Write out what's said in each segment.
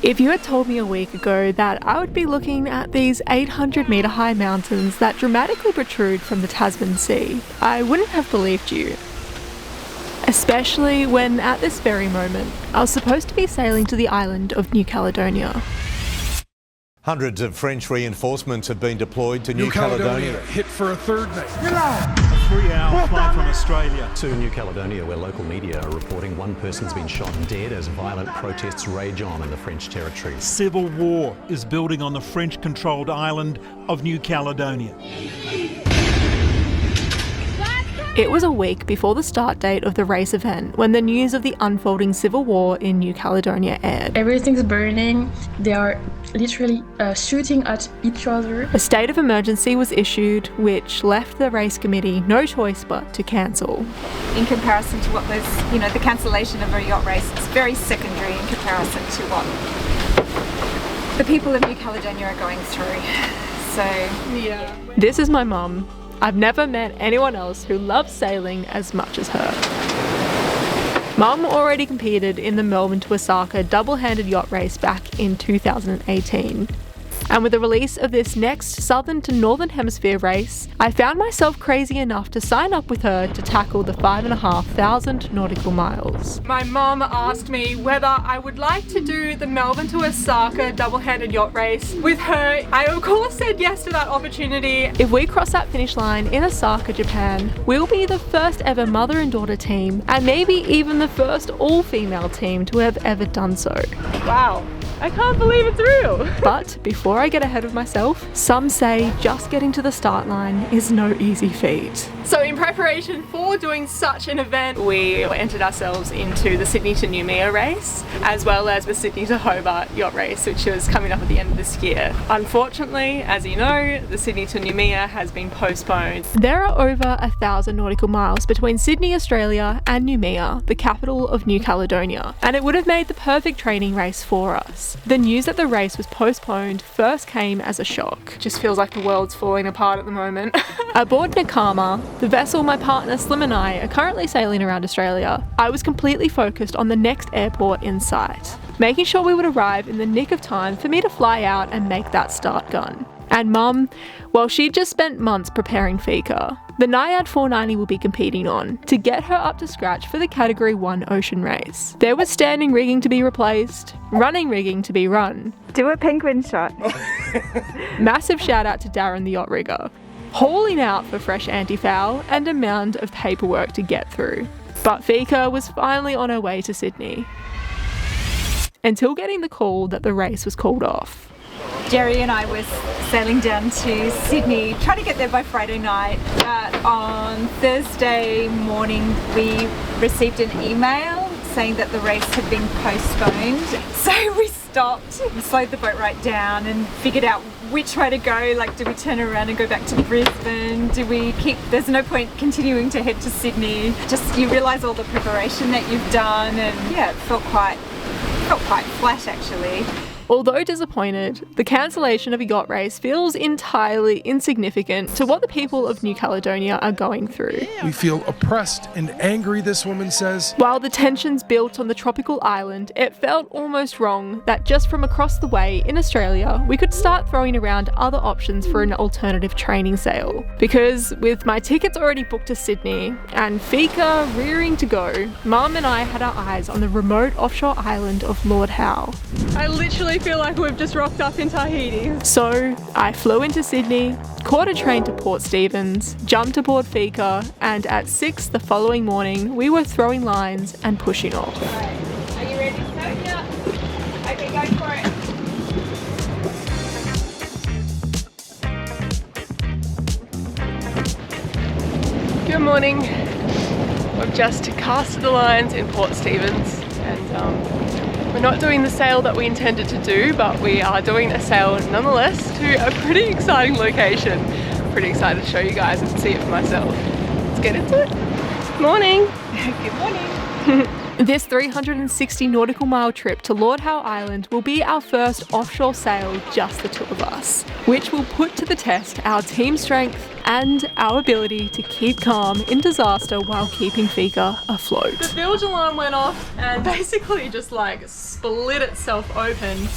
If you had told me a week ago that I would be looking at these 800 metre high mountains that dramatically protrude from the Tasman Sea, I wouldn't have believed you. Especially when at this very moment, I was supposed to be sailing to the island of New Caledonia. Hundreds of French reinforcements have been deployed to New Caledonia. Hit for a third mate. A 3-hour flight from Australia to New Caledonia, where local media are reporting one person's been shot dead as violent protests rage on in the French territory. Civil war is building on the French-controlled island of New Caledonia. It was a week before the start date of the race event when the news of the unfolding civil war in New Caledonia aired. Everything's burning. They are literally shooting at each other. A state of emergency was issued, which left the race committee no choice but to cancel. In comparison to what was, the cancellation of a yacht race, it's very secondary in comparison to what the people of New Caledonia are going through. So, yeah. This is my mum. I've never met anyone else who loves sailing as much as her. Mum already competed in the Melbourne to Osaka double-handed yacht race back in 2018. And with the release of this next southern to northern hemisphere race, I found myself crazy enough to sign up with her to tackle the 5,500 nautical miles. My mum asked me whether I would like to do the Melbourne to Osaka double-handed yacht race with her. I of course said yes to that opportunity. If we cross that finish line in Osaka, Japan, we'll be the first ever mother and daughter team, and maybe even the first all-female team to have ever done so. Wow. I can't believe it's real! But before I get ahead of myself, some say just getting to the start line is no easy feat. So in preparation for doing such an event, we entered ourselves into the Sydney to Noumea race, as well as the Sydney to Hobart yacht race, which is coming up at the end of this year. Unfortunately, as you know, the Sydney to Noumea has been postponed. There are over 1,000 nautical miles between Sydney, Australia and Noumea, the capital of New Caledonia, and it would have made the perfect training race for us. The news that the race was postponed first came as a shock. Just feels like the world's falling apart at the moment. Aboard Nakama, the vessel my partner Slim and I are currently sailing around Australia, I was completely focused on the next airport in sight, making sure we would arrive in the nick of time for me to fly out and make that start gun. And Mum, well, she'd just spent months preparing Fika, the Naiad 490 will be competing on, to get her up to scratch for the Category 1 ocean race. There was standing rigging to be replaced, running rigging to be run. Do a penguin shot. Massive shout out to Darren the yacht rigger. Hauling out for fresh anti-foul and a mound of paperwork to get through. But Fika was finally on her way to Sydney, until getting the call that the race was called off. Jerry and I were sailing down to Sydney, trying to get there by Friday night. On Thursday morning, we received an email saying that the race had been postponed. So we stopped, slowed the boat right down and figured out which way to go. Like, do we turn around and go back to Brisbane? Do we keep, there's no point continuing to head to Sydney. Just, you realise all the preparation that you've done, and yeah, it felt quite flat actually. Although disappointed, the cancellation of a yacht race feels entirely insignificant to what the people of New Caledonia are going through. We feel oppressed and angry, this woman says. While the tensions built on the tropical island, it felt almost wrong that just from across the way in Australia, we could start throwing around other options for an alternative training sail. Because with my tickets already booked to Sydney and Fika rearing to go, Mum and I had our eyes on the remote offshore island of Lord Howe. I literally feel like we've just rocked up in Tahiti. So I flew into Sydney, caught a train to Port Stephens, jumped aboard Fika, and at 6 the following morning we were throwing lines and pushing off. Are you ready to go? Yeah. Okay, go for it. Good morning. We've just casted the lines in Port Stephens, and we're not doing the sail that we intended to do, but we are doing a sail nonetheless to a pretty exciting location. Pretty excited to show you guys and see it for myself. Let's get into it. Morning. Good morning. This 360 nautical mile trip to Lord Howe Island will be our first offshore sail, just the two of us, which will put to the test our team strength and our ability to keep calm in disaster while keeping Fika afloat. The bilge alarm went off and basically just like split itself open.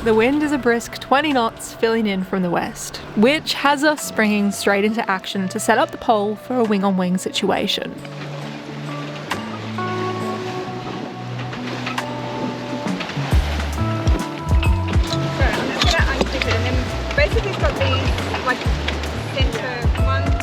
The wind is a brisk 20 knots filling in from the west, which has us springing straight into action to set up the pole for a wing-on-wing situation. So I'm just going to unclip it, and then basically it's got these like centre ones.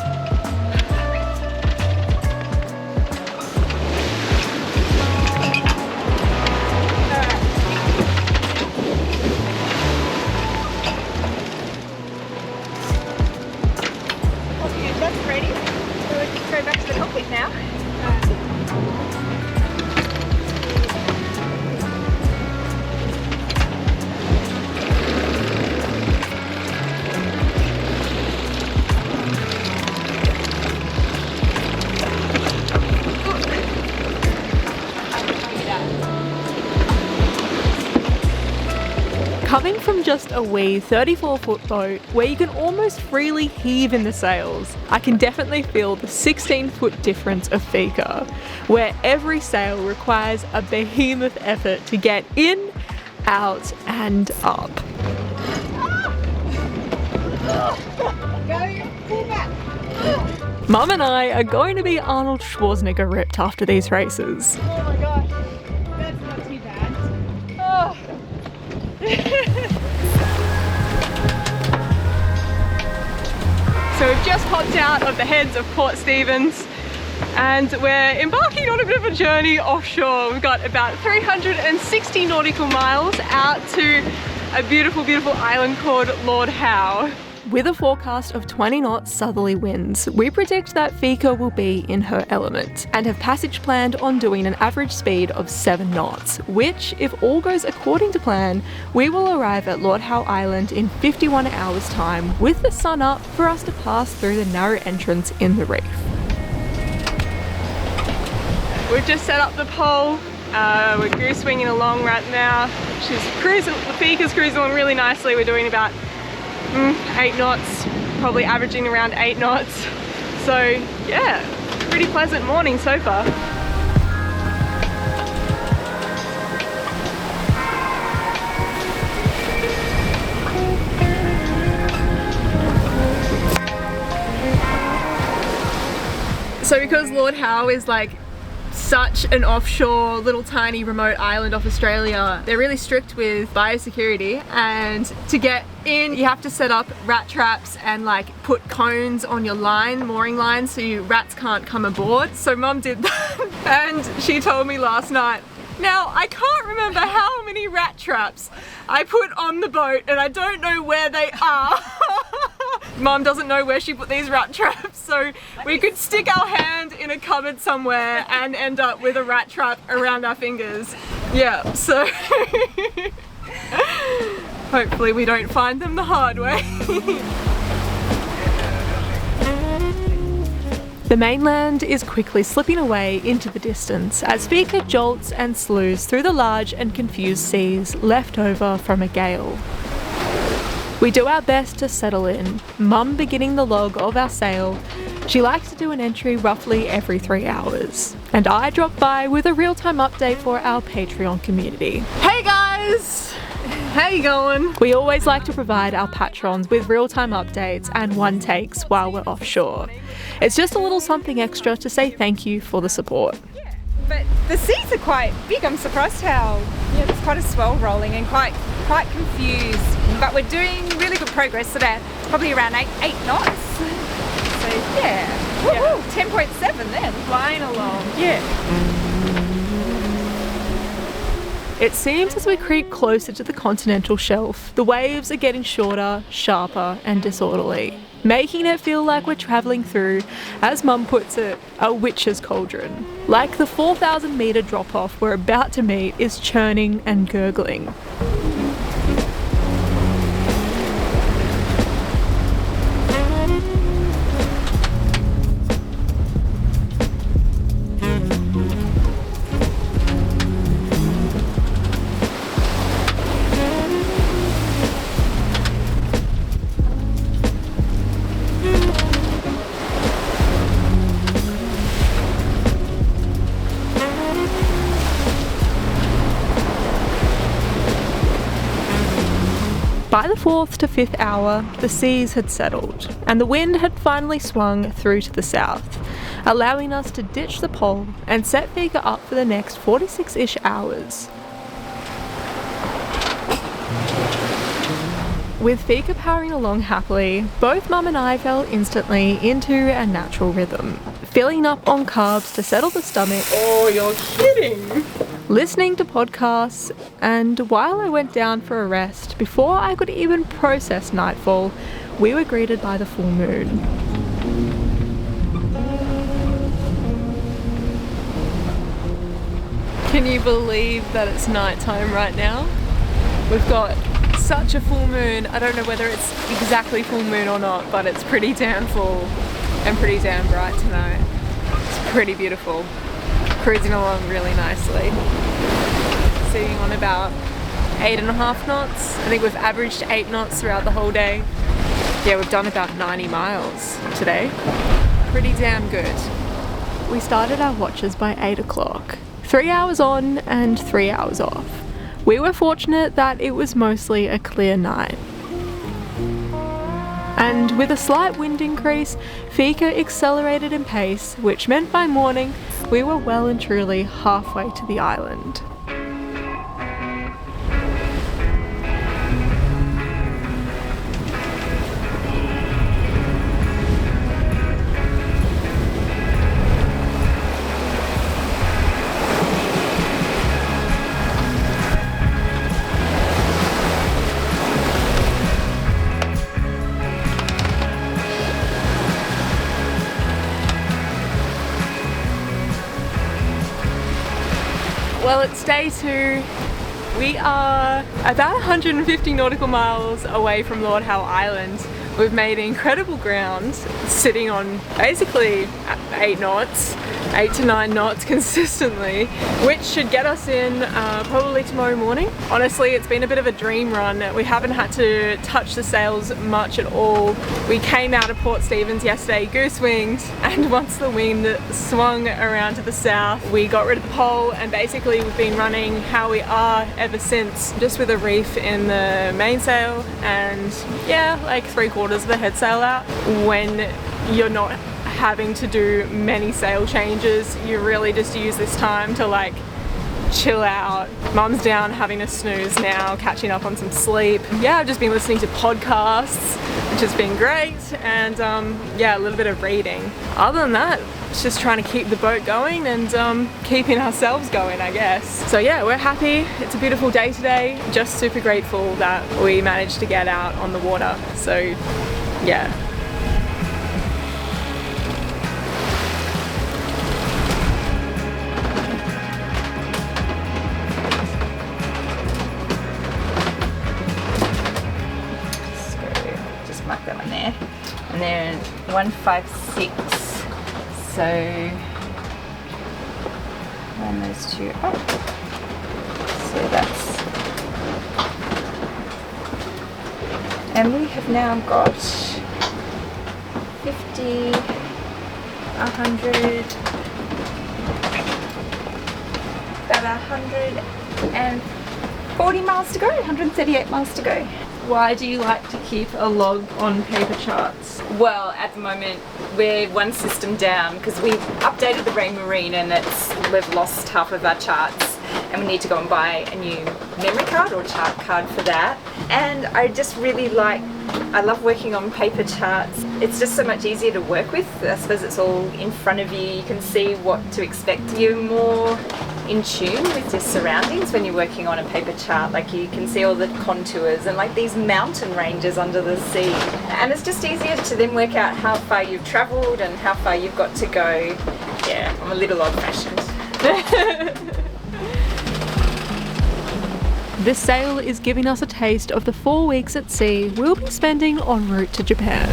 That's ready. So we'll just go back to the cockpit now. Coming from just a wee 34-foot boat where you can almost freely heave in the sails, I can definitely feel the 16-foot difference of Fika, where every sail requires a behemoth effort to get in, out and up. Mum and I are going to be Arnold Schwarzenegger ripped after these races. Oh my gosh, that's not too bad. Oh. So we've just popped out of the heads of Port Stephens and we're embarking on a bit of a journey offshore. We've got about 360 nautical miles out to a beautiful, beautiful island called Lord Howe. With a forecast of 20 knots southerly winds, we predict that Fika will be in her element and have passage planned on doing an average speed of 7 knots, which, if all goes according to plan, we will arrive at Lord Howe Island in 51 hours' time with the sun up for us to pass through the narrow entrance in the reef. We've just set up the pole. We're goose winging along right now. She's cruising, the Fika's cruising along really nicely. We're doing about 8 knots, probably averaging around 8 knots. So yeah, pretty pleasant morning so far. So because Lord Howe is like such an offshore little tiny remote island off Australia, they're really strict with biosecurity, and to get in you have to set up rat traps and like put cones on your line, mooring line, so rats can't come aboard. So Mum did that and she told me last night, now I can't remember how many rat traps I put on the boat and I don't know where they are. Mum doesn't know where she put these rat traps, so we could stick our hand in a cupboard somewhere and end up with a rat trap around our fingers. Yeah, so hopefully we don't find them the hard way. The mainland is quickly slipping away into the distance as Fika jolts and slews through the large and confused seas left over from a gale. We do our best to settle in, Mum beginning the log of our sail. She likes to do an entry roughly every 3 hours. And I drop by with a real-time update for our Patreon community. Hey guys! How you going? We always like to provide our patrons with real-time updates and one takes while we're offshore. It's just a little something extra to say thank you for the support. But the seas are quite big. I'm surprised how there's quite a swell rolling and quite confused. But we're doing really good progress today, probably around 8 knots. So yeah, 10.7 then, flying along. Yeah. It seems as we creep closer to the continental shelf, the waves are getting shorter, sharper and disorderly. making it feel like we're travelling through, as Mum puts it, a witch's cauldron. Like the 4,000 metre drop-off we're about to meet is churning and gurgling. By the 4th to 5th hour, the seas had settled, and the wind had finally swung through to the south, allowing us to ditch the pole and set Fika up for the next 46-ish hours. With Fika powering along happily, both Mum and I fell instantly into a natural rhythm, filling up on carbs to settle the stomach. Oh, you're kidding! Listening to podcasts, and while I went down for a rest, before I could even process nightfall, we were greeted by the full moon. Can you believe that it's nighttime right now? We've got such a full moon. I don't know whether it's exactly full moon or not, but it's pretty damn full and pretty damn bright tonight. It's pretty beautiful. Cruising along really nicely. Sitting on about 8.5 knots. I think we've averaged 8 knots throughout the whole day. Yeah, we've done about 90 miles today. Pretty damn good. We started our watches by 8 o'clock. 3 hours on and 3 hours off. We were fortunate that it was mostly a clear night. And with a slight wind increase, Fika accelerated in pace, which meant by morning we were well and truly halfway to the island. Well, it's day 2. We are about 150 nautical miles away from Lord Howe Island. We've made incredible ground, sitting on basically 8 knots, 8 to 9 knots consistently, which should get us in probably tomorrow morning. Honestly, it's been a bit of a dream run. We haven't had to touch the sails much at all. We came out of Port Stephens yesterday goose-winged, and once the wind swung around to the south, we got rid of the pole, and basically we've been running how we are ever since, just with a reef in the mainsail and yeah, like 3/4 of the head sail out. When you're not having to do many sail changes, you really just use this time to like chill out. Mum's down having a snooze now, catching up on some sleep. Yeah, I've just been listening to podcasts, which has been great, and yeah, a little bit of reading. Other than that, it's just trying to keep the boat going and keeping ourselves going, I guess. So yeah, we're happy. It's a beautiful day today. Just super grateful that we managed to get out on the water. So yeah. Mark that one there, and then 156, so line those two up, so that's, and we have now got 50, 100, about 140 miles to go, 138 miles to go. Why do you like to keep a log on paper charts? Well, at the moment we're one system down because we've updated the Rain Marine and we've lost half of our charts, and we need to go and buy a new memory card or chart card for that. And I just really I love working on paper charts. It's just so much easier to work with. I suppose it's all in front of you. You can see what to expect. You're more in tune with your surroundings when you're working on a paper chart. Like you can see all the contours and like these mountain ranges under the sea. And it's just easier to then work out how far you've travelled and how far you've got to go. Yeah, I'm a little old-fashioned. This sail is giving us a taste of the 4 weeks at sea we'll be spending en route to Japan.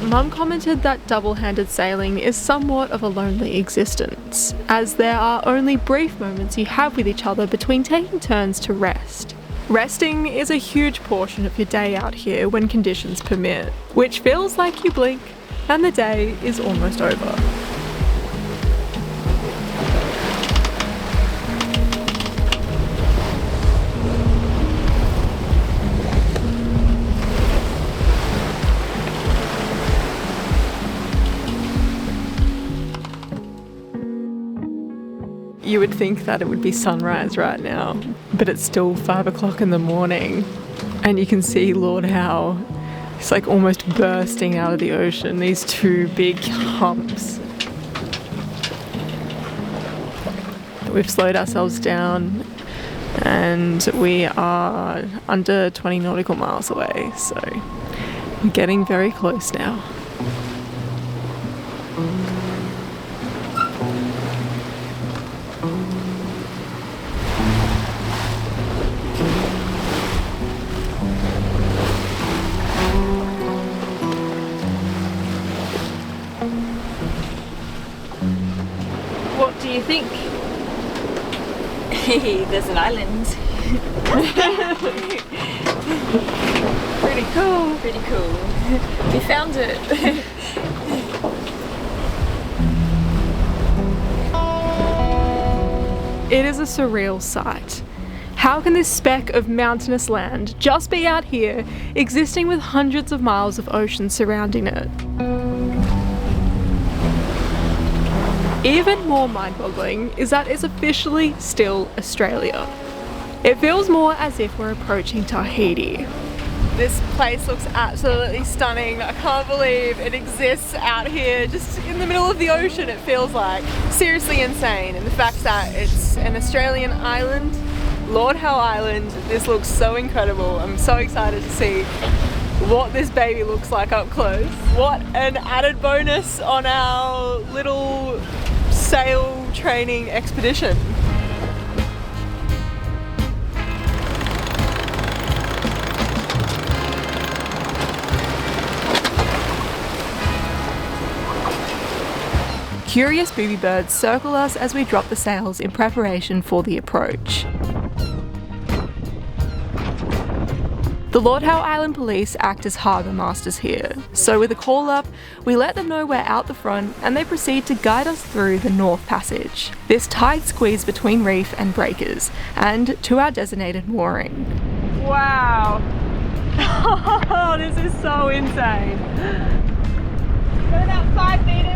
Mum commented that double-handed sailing is somewhat of a lonely existence, as there are only brief moments you have with each other between taking turns to rest. Resting is a huge portion of your day out here when conditions permit, which feels like you blink and the day is almost over. You would think that it would be sunrise right now, but it's still 5 o'clock in the morning, and you can see Lord Howe. It's like almost bursting out of the ocean, these 2 big humps. We've slowed ourselves down and we are under 20 nautical miles away, so we're getting very close now. What do you think? There's an island. Pretty cool. Pretty cool. We found it. It is a surreal sight. How can this speck of mountainous land just be out here, existing with hundreds of miles of ocean surrounding it? Even more mind-boggling is that it's officially still Australia. It feels more as if we're approaching Tahiti. This place looks absolutely stunning. I can't believe it exists out here, just in the middle of the ocean, it feels like. Seriously insane. And the fact that it's an Australian island, Lord Howe Island, this looks so incredible. I'm so excited to see what this baby looks like up close. What an added bonus on our little sail training expedition. Curious booby birds circle us as we drop the sails in preparation for the approach. The Lord Howe Island police act as harbour masters here, so with a call up, we let them know we're out the front and they proceed to guide us through the North Passage, this tight squeeze between reef and breakers, and to our designated mooring. Wow! Oh, this is so insane! Got about 5 meters.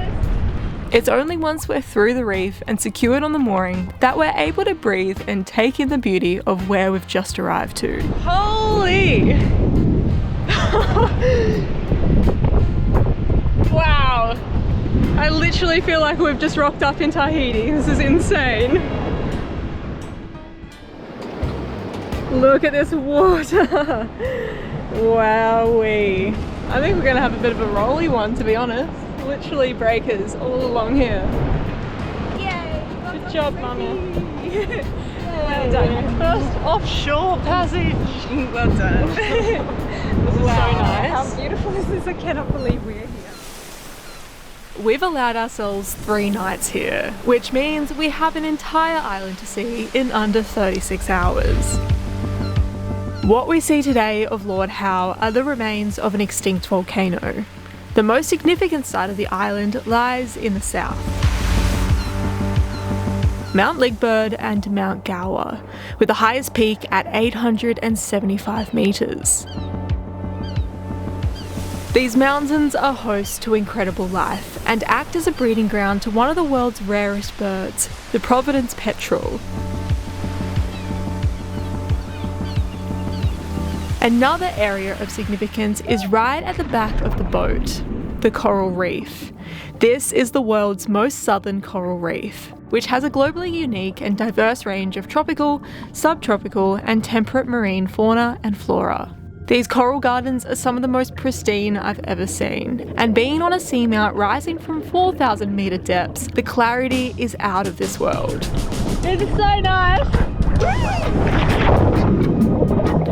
It's only once we're through the reef and secured on the mooring that we're able to breathe and take in the beauty of where we've just arrived to. Holy! Wow! I literally feel like we've just rocked up in Tahiti. This is insane. Look at this water! Wowee! I think we're gonna have a bit of a rolly one, to be honest. Literally breakers all along here. Yay! Good job, Mama. Well done. First offshore passage. Well done. This is so nice. How beautiful is this? I cannot believe we're here. We've allowed ourselves 3 nights here, which means we have an entire island to see in under 36 hours. What we see today of Lord Howe are the remains of an extinct volcano. The most significant site of the island lies in the south. Mount Ligbird and Mount Gower, with the highest peak at 875 metres. These mountains are host to incredible life and act as a breeding ground to one of the world's rarest birds, the Providence petrel. Another area of significance is right at the back of the boat. the coral reef. This is the world's most southern coral reef, which has a globally unique and diverse range of tropical, subtropical, and temperate marine fauna and flora. These coral gardens are some of the most pristine I've ever seen, and being on a seamount rising from 4,000 metre depths, the clarity is out of this world. This is so nice!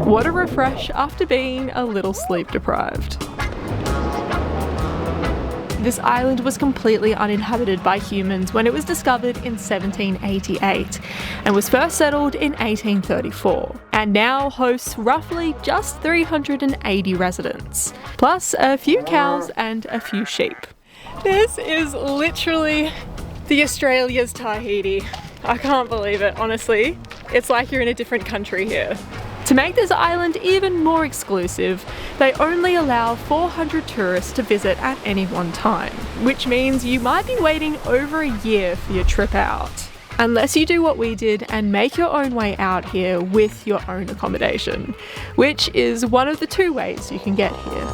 What a refresh after being a little sleep deprived. This island was completely uninhabited by humans when it was discovered in 1788 and was first settled in 1834, and now hosts roughly just 380 residents, plus a few cows and a few sheep. This is literally the Australia's Tahiti. I can't believe it, honestly. It's like you're in a different country here. To make this island even more exclusive, they only allow 400 tourists to visit at any one time, which means you might be waiting over a year for your trip out. Unless you do what we did and make your own way out here with your own accommodation, which is one of the 2 ways you can get here.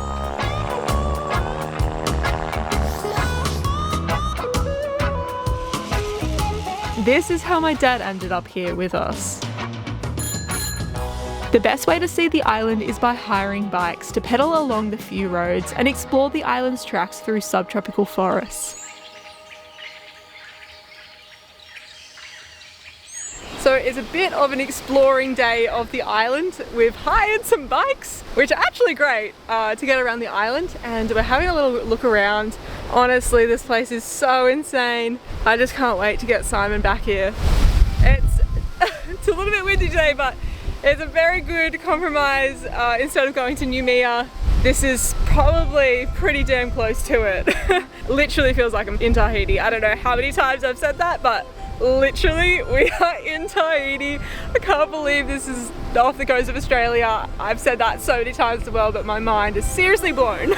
This is how my dad ended up here with us. The best way to see the island is by hiring bikes to pedal along the few roads and explore the island's tracks through subtropical forests. So it's a bit of an exploring day of the island. We've hired some bikes, which are actually great to get around the island, and we're having a little look around. Honestly, this place is so insane. I just can't wait to get Simon back here. It's a little bit windy today, but it's a very good compromise. Instead of going to Noumea, this is probably pretty damn close to it. Literally feels like I'm in Tahiti. I don't know how many times I've said that, but literally we are in Tahiti. I can't believe this is off the coast of Australia. I've said that so many times as well, but my mind is seriously blown.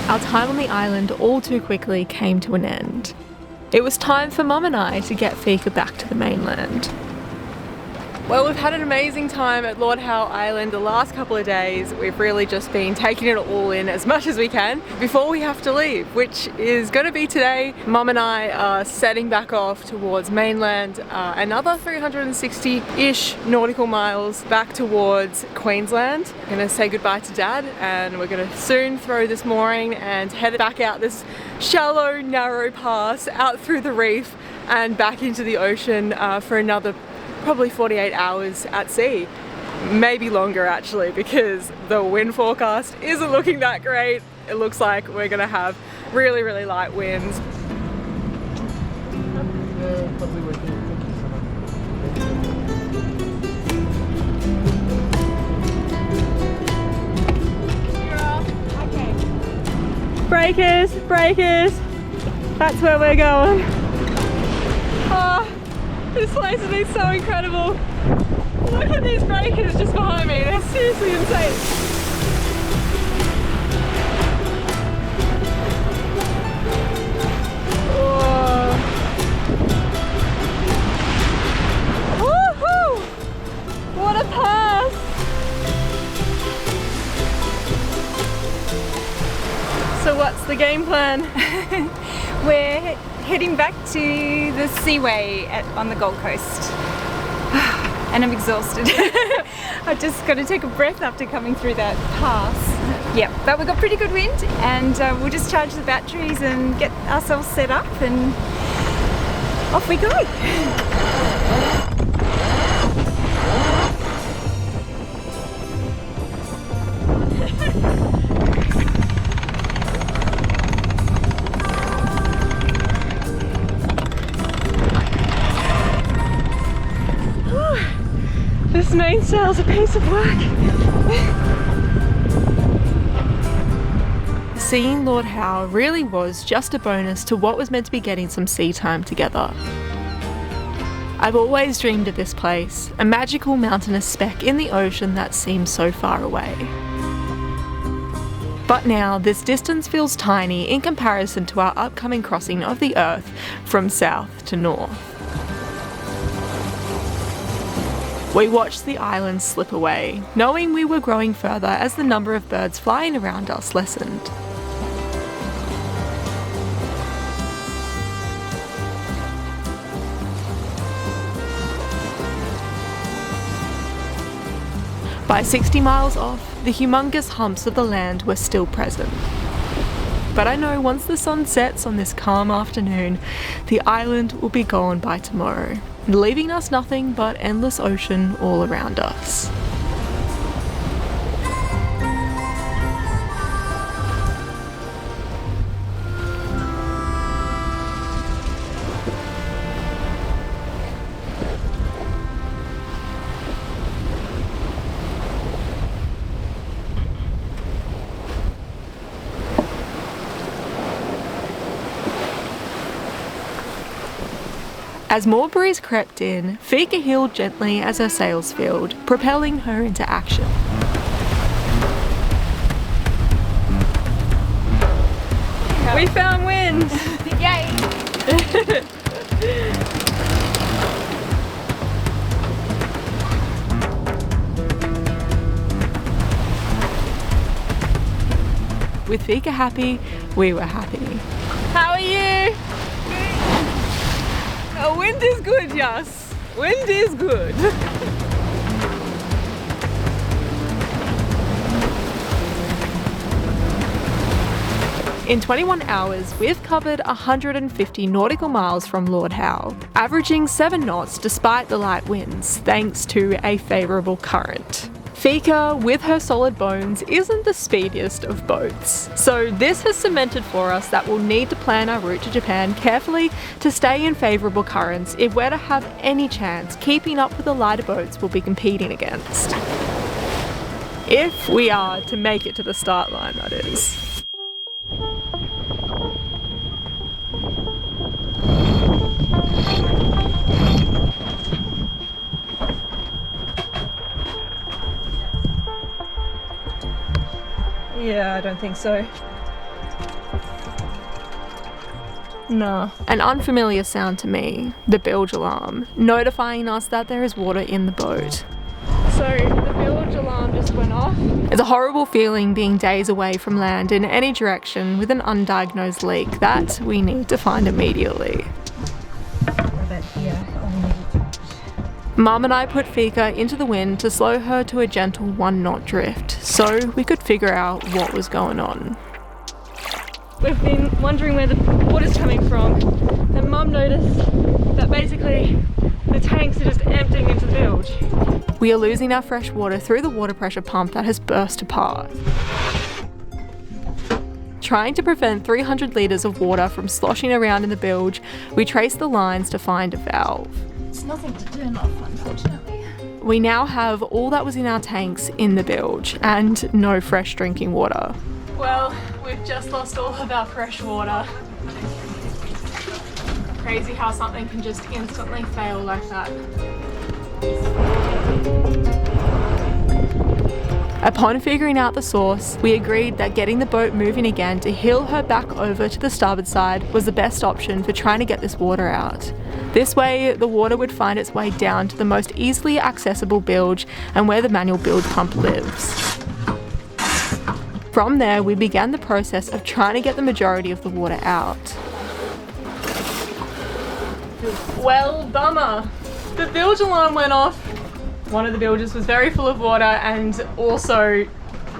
Our time on the island all too quickly came to an end. It was time for Mum and I to get Fika back to the mainland. Well, we've had an amazing time at Lord Howe Island the last couple of days. We've really just been taking it all in as much as we can before we have to leave, which is going to be today. Mum and I are setting back off towards mainland, another 360-ish nautical miles back towards Queensland. I'm going to say goodbye to Dad, and we're going to soon throw this mooring and head back out this shallow, narrow pass out through the reef and back into the ocean for another probably 48 hours at sea. Maybe longer actually, because the wind forecast isn't looking that great. It looks like we're gonna have really, really light winds. Breakers, breakers. That's where we're going. Oh, this place has been so incredible. Look at these breakers just behind me. They're seriously insane. Oh. Woohoo! What a pass! So what's the game plan? We're heading back to the Seaway on the Gold Coast. And I'm exhausted. I just got to take a breath after coming through that pass. Yeah, but we've got pretty good wind, and we'll just charge the batteries and get ourselves set up, and off we go. This mainsail's a piece of work. Seeing Lord Howe really was just a bonus to what was meant to be getting some sea time together. I've always dreamed of this place, a magical mountainous speck in the ocean that seems so far away. But now this distance feels tiny in comparison to our upcoming crossing of the Earth from south to north. We watched the island slip away, knowing we were growing further as the number of birds flying around us lessened. By 60 miles off, the humongous humps of the land were still present. But I know once the sun sets on this calm afternoon, the island will be gone by tomorrow, leaving us nothing but endless ocean all around us. As more breeze crept in, Fika heeled gently as her sails filled, propelling her into action. We found wind! Yay! With Fika happy, we were happy. How are you? Oh, wind is good, yes. Wind is good. In 21 hours, we've covered 150 nautical miles from Lord Howe, averaging 7 knots despite the light winds, thanks to a favourable current. Fika, with her solid bones, isn't the speediest of boats. So this has cemented for us that we'll need to plan our route to Japan carefully to stay in favourable currents if we're to have any chance keeping up with the lighter boats we'll be competing against. If we are to make it to the start line, that is. Yeah, I don't think so. No. An unfamiliar sound to me, the bilge alarm, notifying us that there is water in the boat. So the bilge alarm just went off. It's a horrible feeling being days away from land in any direction with an undiagnosed leak that we need to find immediately. Mum and I put Fika into the wind to slow her to a gentle 1 knot drift so we could figure out what was going on. We've been wondering where the water's coming from, and Mum noticed that basically the tanks are just emptying into the bilge. We are losing our fresh water through the water pressure pump that has burst apart. Trying to prevent 300 litres of water from sloshing around in the bilge, we traced the lines to find a valve. It's nothing to turn off, unfortunately. We now have all that was in our tanks in the bilge and no fresh drinking water. Well, we've just lost all of our fresh water. Crazy how something can just instantly fail like that. Upon figuring out the source, we agreed that getting the boat moving again to heel her back over to the starboard side was the best option for trying to get this water out. This way, the water would find its way down to the most easily accessible bilge and where the manual bilge pump lives. From there, we began the process of trying to get the majority of the water out. Well, bummer. The bilge alarm went off. One of the bilges was very full of water and also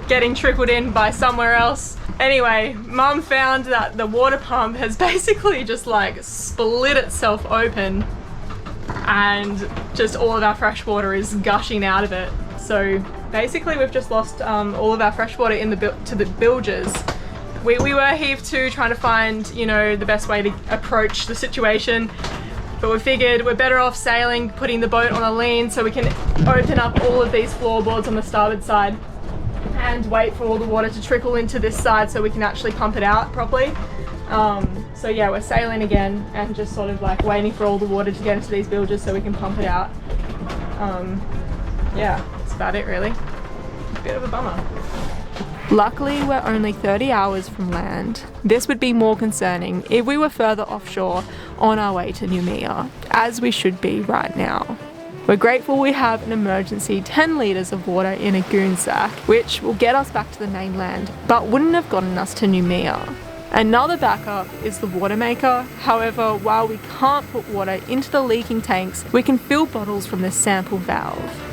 getting trickled in by somewhere else. Anyway, Mum found that the water pump has basically just like split itself open and just all of our fresh water is gushing out of it. So basically we've just lost all of our fresh water in to the bilges. We were heaved to trying to find, you know, the best way to approach the situation. But we figured we're better off sailing, putting the boat on a lean so we can open up all of these floorboards on the starboard side and wait for all the water to trickle into this side so we can actually pump it out properly. So yeah, we're sailing again and just sort of like waiting for all the water to get into these bilges so we can pump it out. Yeah, that's about it really. Bit of a bummer. Luckily, we're only 30 hours from land. This would be more concerning if we were further offshore on our way to Noumea, as we should be right now. We're grateful we have an emergency 10 litres of water in a goon sack, which will get us back to the mainland, but wouldn't have gotten us to Noumea. Another backup is the water maker. However, while we can't put water into the leaking tanks, we can fill bottles from the sample valve.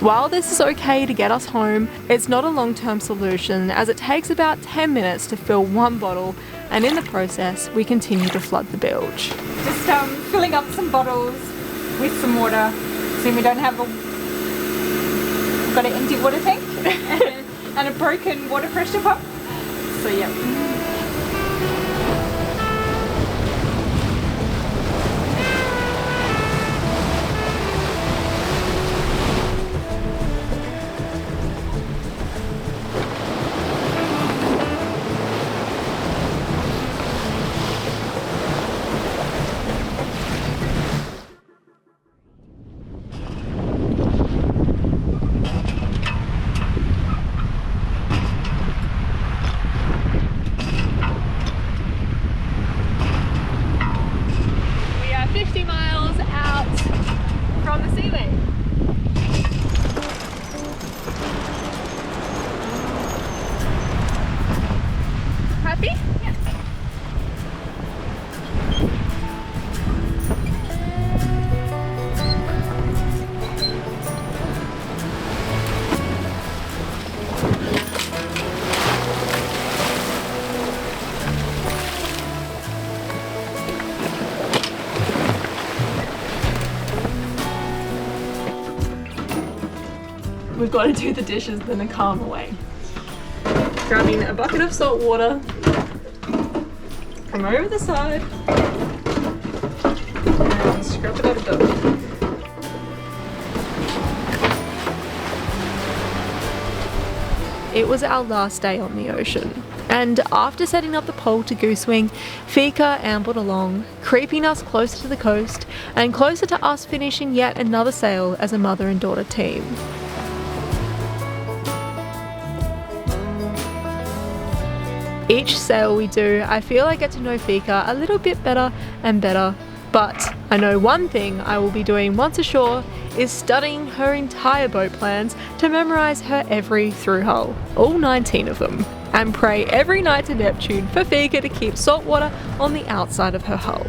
While this is okay to get us home, it's not a long-term solution as it takes about 10 minutes to fill one bottle, and in the process we continue to flood the bilge. Just filling up some bottles with some water so we don't have got an empty water tank and a broken water pressure pump. So yeah. We've got to do the dishes, then a calm away. Grabbing a bucket of salt water from over the side and scrub it out of dough. It was our last day on the ocean, and after setting up the pole to goosewing, Fika ambled along, creeping us closer to the coast and closer to us finishing yet another sail as a mother and daughter team. Each sail we do, I feel I get to know Fika a little bit better and better, but I know one thing I will be doing once ashore is studying her entire boat plans to memorise her every through hull, all 19 of them, and pray every night to Neptune for Fika to keep salt water on the outside of her hull.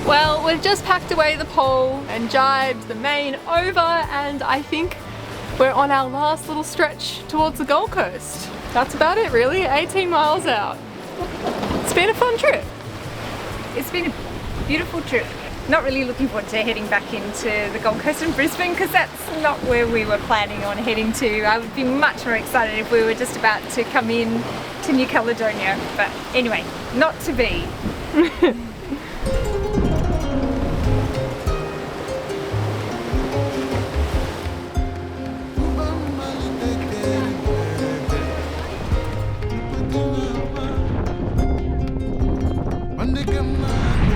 Well, we've just packed away the pole and jibed the main over, and I think we're on our last little stretch towards the Gold Coast. That's about it really, 18 miles out. It's been a fun trip. It's been a beautiful trip. Not really looking forward to heading back into the Gold Coast and Brisbane because that's not where we were planning on heading to. I would be much more excited if we were just about to come in to New Caledonia, but anyway, not to be.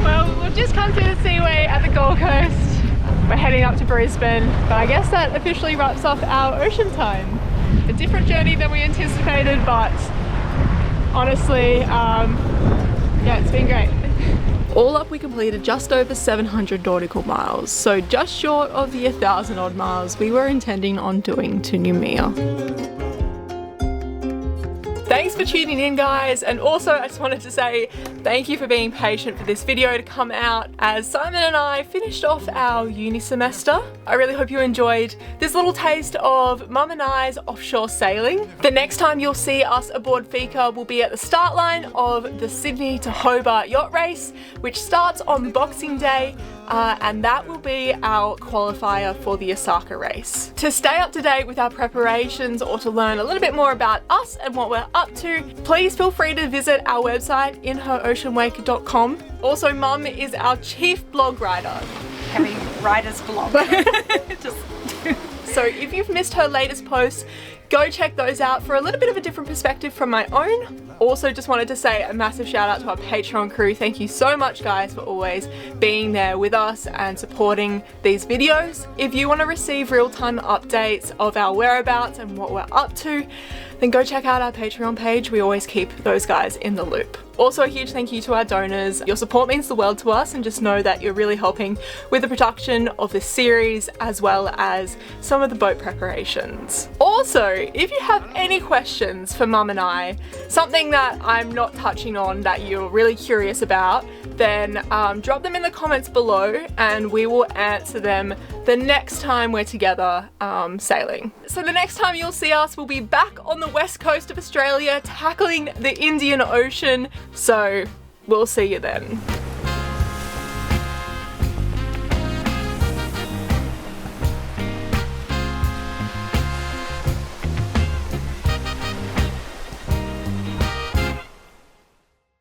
Well, we've just come to the Seaway at the Gold Coast. We're heading up to Brisbane, but I guess that officially wraps off our ocean time. A different journey than we anticipated, but honestly, yeah, it's been great. All up, we completed just over 700 nautical miles, so just short of the 1,000 odd miles we were intending on doing to Noumea. Thanks for tuning in, guys, and also I just wanted to say thank you for being patient for this video to come out as Simon and I finished off our uni semester. I really hope you enjoyed this little taste of Mum and I's offshore sailing. The next time you'll see us aboard Fika will be at the start line of the Sydney to Hobart yacht race, which starts on Boxing Day. and that will be our qualifier for the Osaka race. To stay up to date with our preparations or to learn a little bit more about us and what we're up to, please feel free to visit our website inheroceanwake.com. Also, Mum is our chief blog writer. Heavy writer's blog. So if you've missed her latest posts, go check those out for a little bit of a different perspective from my own. Also, just wanted to say a massive shout out to our Patreon crew. Thank you so much, guys, for always being there with us and supporting these videos. If you want to receive real-time updates of our whereabouts and what we're up to, then go check out our Patreon page. We always keep those guys in the loop. Also, a huge thank you to our donors. Your support means the world to us, and just know that you're really helping with the production of this series as well as some of the boat preparations. Also, if you have any questions for Mum and I, something that I'm not touching on that you're really curious about, then drop them in the comments below and we will answer them the next time we're together sailing. So the next time you'll see us, we'll be back on the west coast of Australia tackling the Indian Ocean. So we'll see you then.